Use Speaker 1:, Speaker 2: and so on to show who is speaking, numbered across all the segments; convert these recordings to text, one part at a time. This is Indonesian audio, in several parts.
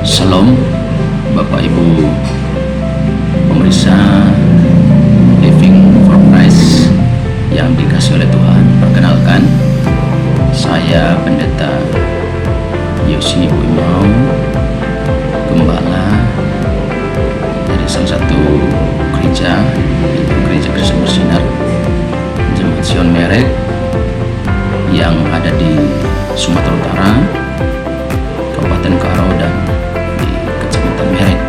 Speaker 1: Shalom Bapak Ibu pemirsa Living for Christ yang dikasih oleh Tuhan. Perkenalkan, saya Pendeta Yosi Buimau, Gembala dari salah satu gereja, yaitu Gereja Kristen Bersinar Jemaat Sion Merek yang ada di Sumatera Utara, Kabupaten Karo, dan di Kecamatan Merek.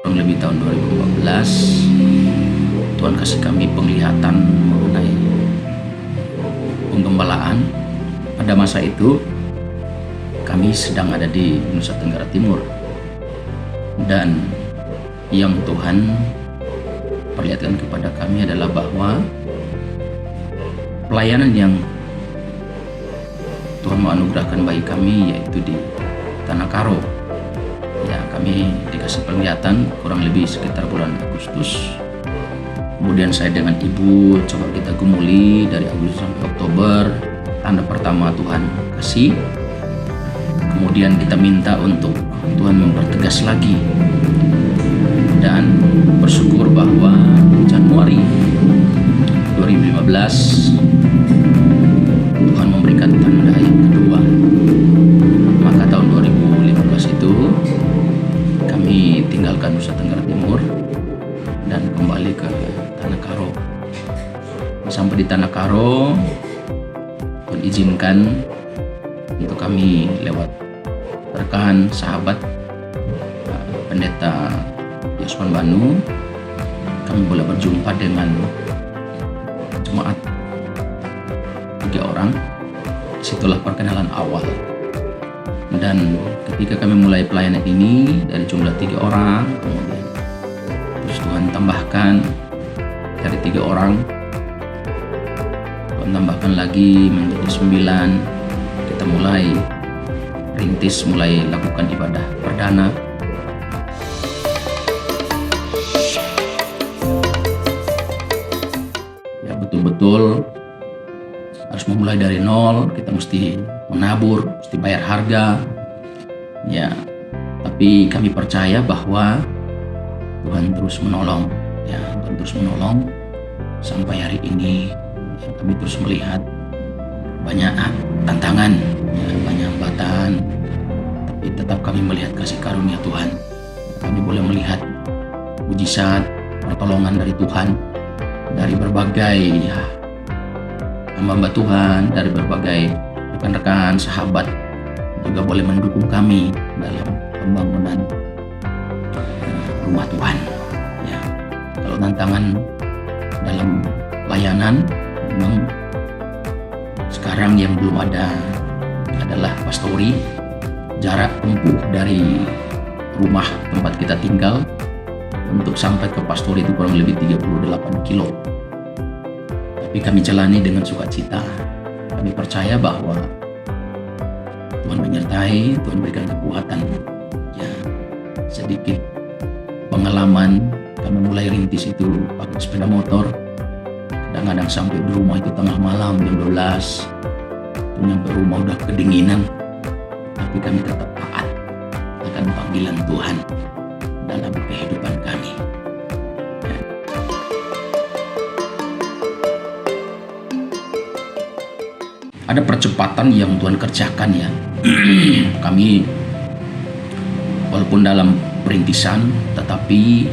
Speaker 1: Kurang lebih tahun 2014 Tuhan kasih kami penglihatan mengenai penggembalaan. Pada masa itu kami sedang ada di Nusa Tenggara Timur, dan yang Tuhan perlihatkan kepada kami adalah bahwa pelayanan yang Tuhan menganugerahkan bagi kami yaitu di Tanah Karo. Ya, kami dikasih penglihatan kurang lebih sekitar bulan Agustus. Kemudian saya dengan ibu coba kita gumuli dari Agustus sampai Oktober. Tanda pertama Tuhan kasih. Kemudian kita minta untuk Tuhan mempertegas lagi. Dan bersyukur bahwa Januari 2015 Tuhan memberikan tanda yang kedua. Maka tahun 2015 itu kami tinggalkan Nusa Tenggara Timur dan kembali ke Tanah Karo. Sampai di Tanah Karo, Tuhan izinkan untuk kami lewat rekan sahabat Pendeta Yosman Banu, kami boleh berjumpa dengan jemaat 3 orang. Disitulah perkenalan awal. Dan ketika kami mulai pelayanan ini dari jumlah 3 orang, kemudian terus Tuhan tambahkan dari 3 orang, Tuhan tambahkan lagi menjadi 9. Kita mulai rintis, mulai lakukan ibadah perdana. Ya, betul-betul harus memulai dari nol. Kita mesti menabur, mesti bayar harga. Ya, tapi kami percaya bahwa Tuhan terus menolong. Ya, Tuhan terus menolong sampai hari ini. Ya, kami terus melihat banyak tantangan, ya, banyak hambatan, tapi tetap kami melihat kasih karunia Tuhan. Kami boleh melihat mujizat, pertolongan dari Tuhan, dari berbagai hamba Tuhan, dari berbagai rekan-rekan, sahabat juga boleh mendukung kami dalam pembangunan rumah Tuhan. Ya, kalau tantangan dalam layanan, memang sekarang yang belum ada adalah pastori. Jarak tempuh dari rumah tempat kita tinggal untuk sampai ke pastori itu kurang lebih 38 kilo. Tapi kami jalani dengan sukacita. Kami percaya bahwa Tuhan menyertai, Tuhan berikan kekuatan. Ya, sedikit pengalaman, kami mulai rintis itu pakai sepeda motor. Kadang-kadang sampai di rumah itu tengah malam jam 12. Nyampe rumah udah kedinginan. Tapi kami tetap taat akan panggilan Tuhan dalam kehidupan kami. Ada percepatan yang Tuhan kerjakan, ya. Kami walaupun dalam perintisan, tetapi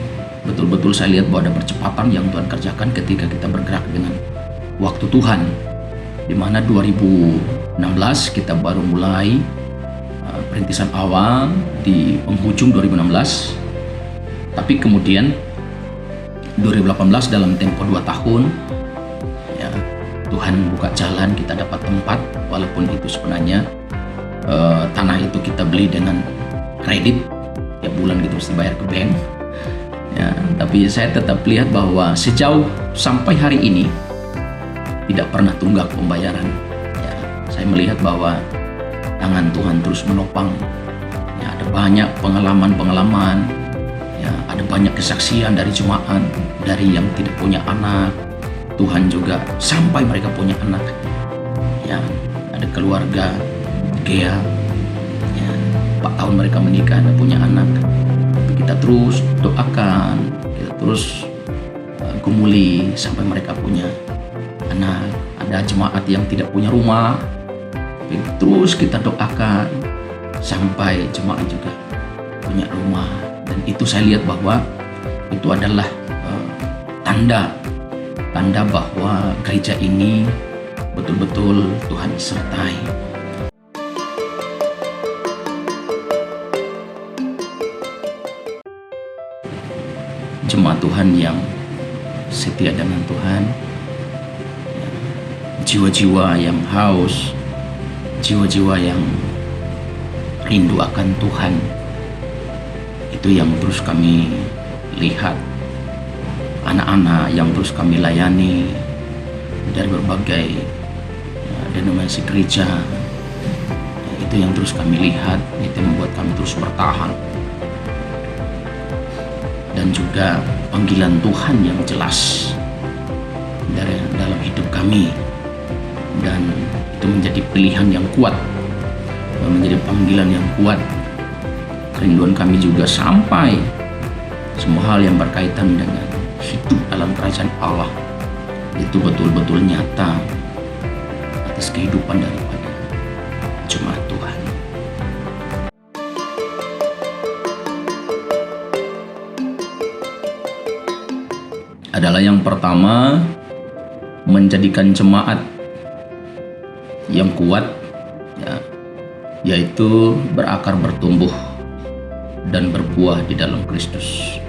Speaker 1: betul-betul saya lihat bahwa ada percepatan yang Tuhan kerjakan ketika kita bergerak dengan waktu Tuhan. Di mana 2016 kita baru mulai perintisan awal di penghujung 2016. Tapi kemudian 2018 dalam tempo 2 tahun, ya, Tuhan buka jalan, kita dapat tempat, walaupun itu sebenarnya tanah itu kita beli dengan kredit, tiap bulan kita mesti bayar ke bank. Ya, tapi saya tetap lihat bahwa sejauh sampai hari ini tidak pernah tunggak pembayaran. Ya, saya melihat bahwa tangan Tuhan terus menopang. Ya, ada banyak pengalaman-pengalaman. Ya, ada banyak kesaksian dari jemaat, dari yang tidak punya anak, Tuhan juga sampai mereka punya anak. Ya, ada keluarga Gea, ya, 4 tahun mereka menikah dan punya anak. Tapi kita terus doakan, kita terus gumuli sampai mereka punya anak. Ada jemaat yang tidak punya rumah, tapi terus kita doakan sampai jemaat juga punya rumah. Dan itu saya lihat bahwa itu adalah tanda bahwa gereja ini betul-betul Tuhan sertai. Jemaat Tuhan yang setia dengan Tuhan, jiwa-jiwa yang haus, jiwa-jiwa yang rindu akan Tuhan, itu yang terus kami lihat. Anak-anak yang terus kami layani dari berbagai denominasi gereja, itu yang terus kami lihat, itu membuat kami terus bertahan. Dan juga panggilan Tuhan yang jelas dari dalam hidup kami, dan itu menjadi pilihan yang kuat, menjadi panggilan yang kuat. Kerinduan kami juga sampai semua hal yang berkaitan dengan hidup dalam kerajaan Allah itu betul-betul nyata atas kehidupan daripada jemaat Tuhan. Adalah yang pertama, menjadikan jemaat yang kuat, ya, yaitu berakar, bertumbuh, dan berbuah di dalam Kristus.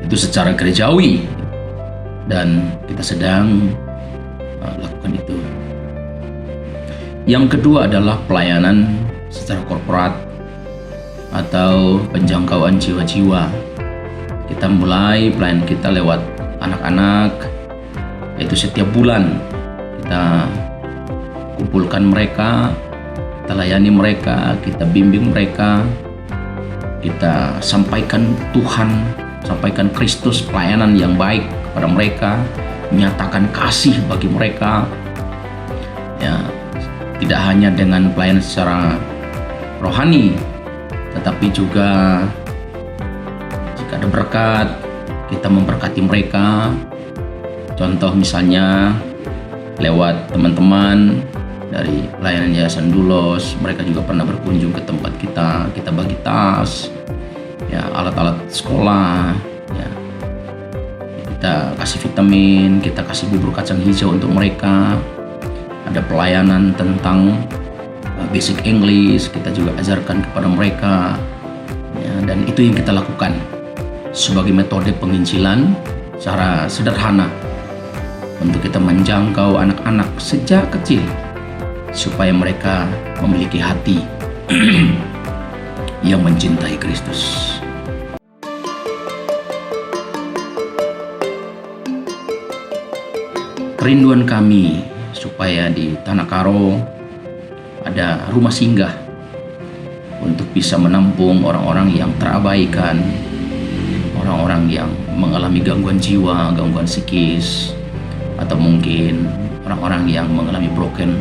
Speaker 1: Itu secara gerejawi, dan kita sedang lakukan itu. Yang kedua adalah pelayanan secara korporat atau penjangkauan jiwa-jiwa. Kita mulai pelayanan kita lewat anak-anak, yaitu setiap bulan kita kumpulkan mereka, kita layani mereka, kita bimbing mereka, kita sampaikan Tuhan, sampaikan Kristus, pelayanan yang baik kepada mereka, menyatakan kasih bagi mereka. Ya, tidak hanya dengan pelayanan secara rohani, tetapi juga jika ada berkat, kita memberkati mereka. Contoh misalnya lewat teman-teman dari pelayanan Yayasan Dulos, mereka juga pernah berkunjung ke tempat kita. Kita bagi tas, ya, alat-alat sekolah, ya, kita kasih vitamin, kita kasih bubur kacang hijau untuk mereka. Ada pelayanan tentang basic English, kita juga ajarkan kepada mereka, ya, dan itu yang kita lakukan sebagai metode penginjilan secara sederhana untuk kita menjangkau anak-anak sejak kecil supaya mereka memiliki hati yang mencintai Kristus. Kerinduan kami supaya di Tanah Karo ada rumah singgah untuk bisa menampung orang-orang yang terabaikan, orang-orang yang mengalami gangguan jiwa, gangguan psikis, atau mungkin orang-orang yang mengalami broken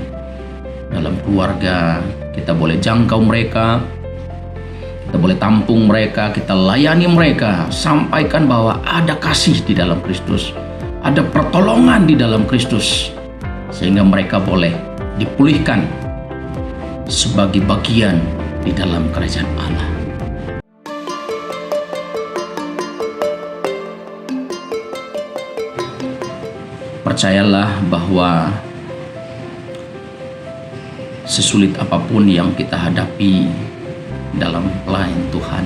Speaker 1: dalam keluarga. Kita boleh jangkau mereka, kita boleh tampung mereka, kita layani mereka, sampaikan bahwa ada kasih di dalam Kristus, ada pertolongan di dalam Kristus, sehingga mereka boleh dipulihkan sebagai bagian di dalam kerajaan Allah. Percayalah bahwa sesulit apapun yang kita hadapi dalam pelayanan Tuhan,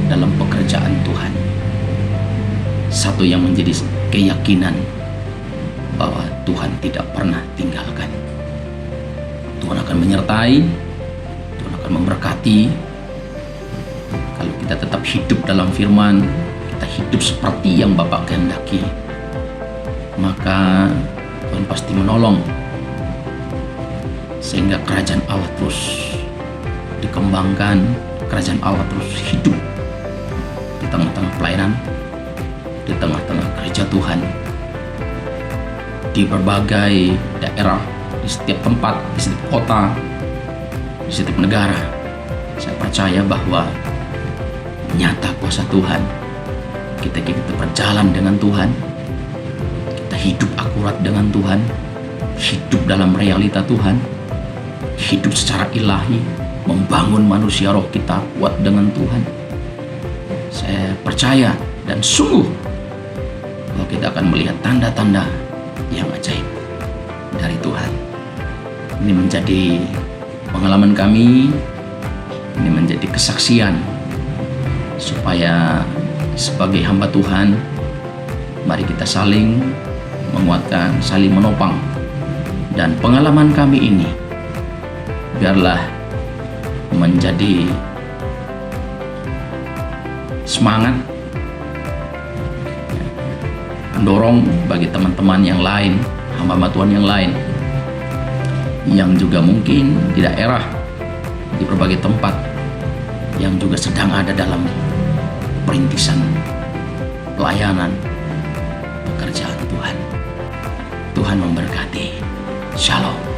Speaker 1: dalam pekerjaan Tuhan, satu yang menjadi keyakinan bahwa Tuhan tidak pernah tinggalkan. Tuhan akan menyertai, Tuhan akan memberkati, Kalau kita tetap hidup dalam firman, kita hidup seperti yang Bapa kehendaki, maka Tuhan pasti menolong sehingga kerajaan Allah terus dikembangkan, kerajaan Allah terus hidup di tengah-tengah pelayanan, di tengah-tengah gereja Tuhan, di berbagai daerah, di setiap tempat, di setiap kota, di setiap negara. Saya percaya bahwa nyata kuasa Tuhan. Kita berjalan dengan Tuhan, kita hidup akurat dengan Tuhan, hidup dalam realita Tuhan, hidup secara ilahi, membangun manusia roh kita kuat dengan Tuhan. Saya percaya dan sungguh bahwa kita akan melihat tanda-tanda yang ajaib dari Tuhan. Ini menjadi pengalaman kami, ini menjadi kesaksian, supaya sebagai hamba Tuhan, mari kita saling menguatkan, saling menopang. Dan pengalaman kami ini biarlah menjadi semangat, pendorong bagi teman-teman yang lain, hamba Tuhan yang lain, yang juga mungkin di daerah, di berbagai tempat, yang juga sedang ada dalam perintisan pelayanan pekerjaan Tuhan. Tuhan memberkati. Shalom.